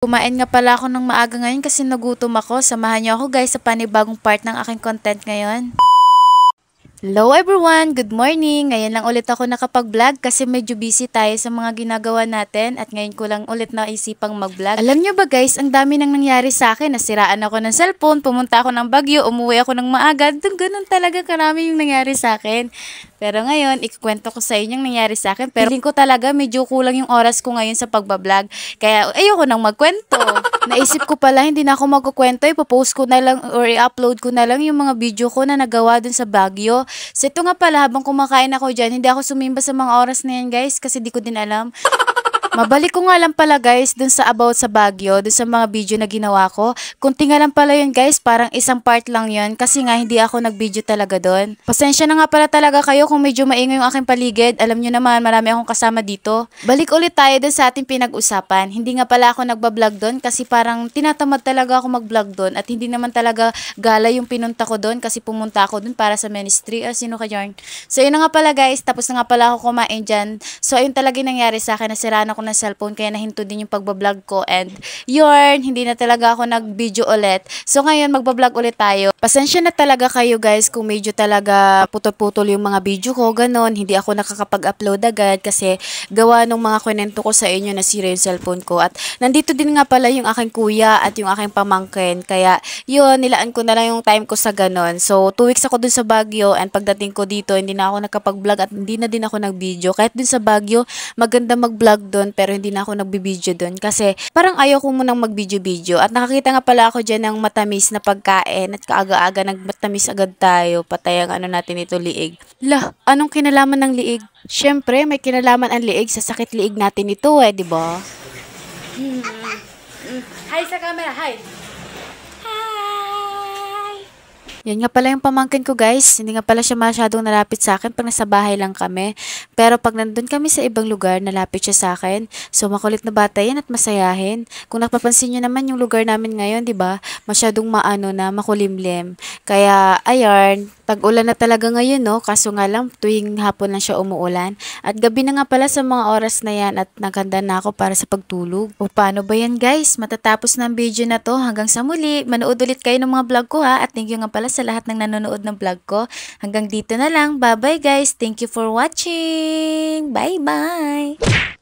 Kumain nga pala ako ng maaga ngayon kasi nagutom ako. Samahan niyo ako guys sa panibagong part ng aking content ngayon. Hello everyone! Good morning! Ngayon lang ulit ako nakapag-vlog kasi medyo busy tayo sa mga ginagawa natin at ngayon ko lang ulit naisipang mag-vlog. Alam nyo ba guys, ang dami nang nangyari sa akin. Nasiraan ako ng cellphone, pumunta ako ng Baguio, umuwi ako ng maaga. Ganun talaga karami yung nangyari sa akin. Pero ngayon, ikukwento ko sa inyo yung nangyari sa akin. Pero feeling ko talaga medyo kulang yung oras ko ngayon sa pagbablog. Kaya ayoko nang magkwento. Naisip ko pala hindi na ako magkukwento. Ipopost ko na lang or i-upload ko na lang yung mga video ko na nagawa dun sa Baguio. So ito nga pala, habang kumakain ako dyan, hindi ako sumimba sa mga oras na yan guys kasi di ko din alam. Mabalik ko nga lang pala guys dun sa about sa Baguio, dun sa mga video na ginawa ko. Kunti nga lang pala yun guys, parang isang part lang yun kasi nga hindi ako nag-video talaga dun. Pasensya na nga pala talaga kayo kung medyo maingay yung aking paligid. Alam nyo naman, marami akong kasama dito. Balik ulit tayo dun sa ating pinag-usapan. Hindi nga pala ako nagbablog dun kasi parang tinatamad talaga ako mag-vlog dun at hindi naman talaga gala yung pinunta ko dun kasi pumunta ako dun para sa ministry. Sino ka dyan? So yun na nga pala guys, tapos na nga pala ako kumain dyan. So ayun talaga yung nangyari sa akin, nasiraan ako ng cellphone kaya nahinto din yung pagbablog ko and yun, hindi na talaga ako nag-video ulit. So ngayon magbablog ulit tayo. Pasensya na talaga kayo guys kung medyo talaga putol-putol yung mga video ko, ganon. Hindi ako nakakapag-upload agad kasi gawa ng mga kwento ko sa inyo na sira yung cellphone ko. At nandito din nga pala yung aking kuya at yung aking pamangkin. Kaya yun, nilaan ko na lang yung time ko sa ganon. So 2 weeks ako dun sa Baguio and pagdating ko dito, hindi na ako nakapag-vlog at hindi na din ako nag-video. Kahit dun sa Baguio, maganda mag-vlog dun pero hindi na ako nagbi-video dun kasi parang ayaw ko munang mag-video-video. At nakakita nga pala ako dyan ng matamis na pagkain at kaaga-aga nagmatamis agad tayo. Patay ang ano natin ito, liig. Lah, anong kinalaman ng liig? Syempre, may kinalaman ang liig sa sakit liig natin ito di ba? Hi sa camera, hi! Yan nga pala yung pamangkin ko guys, hindi nga pala siya masyadong nalapit sa akin pag nasa bahay lang kami. Pero pag nandun kami sa ibang lugar, nalapit siya sa akin. So makulit na bata yan at masayahin. Kung napapansin nyo naman yung lugar namin ngayon, di ba? Masyadong maano na, makulimlim. Kaya ayan, tag-ulan na talaga ngayon no, kaso nga lang tuwing hapon lang siya umuulan. At gabi na nga pala sa mga oras na yan at naganda na ako para sa pagtulog. O paano ba yan guys? Matatapos na ang video na to. Hanggang sa muli, manood ulit kayo ng mga vlog ko ha. At thank you nga pala sa lahat ng nanonood ng vlog ko. Hanggang dito na lang. Bye bye guys. Thank you for watching. Bye bye.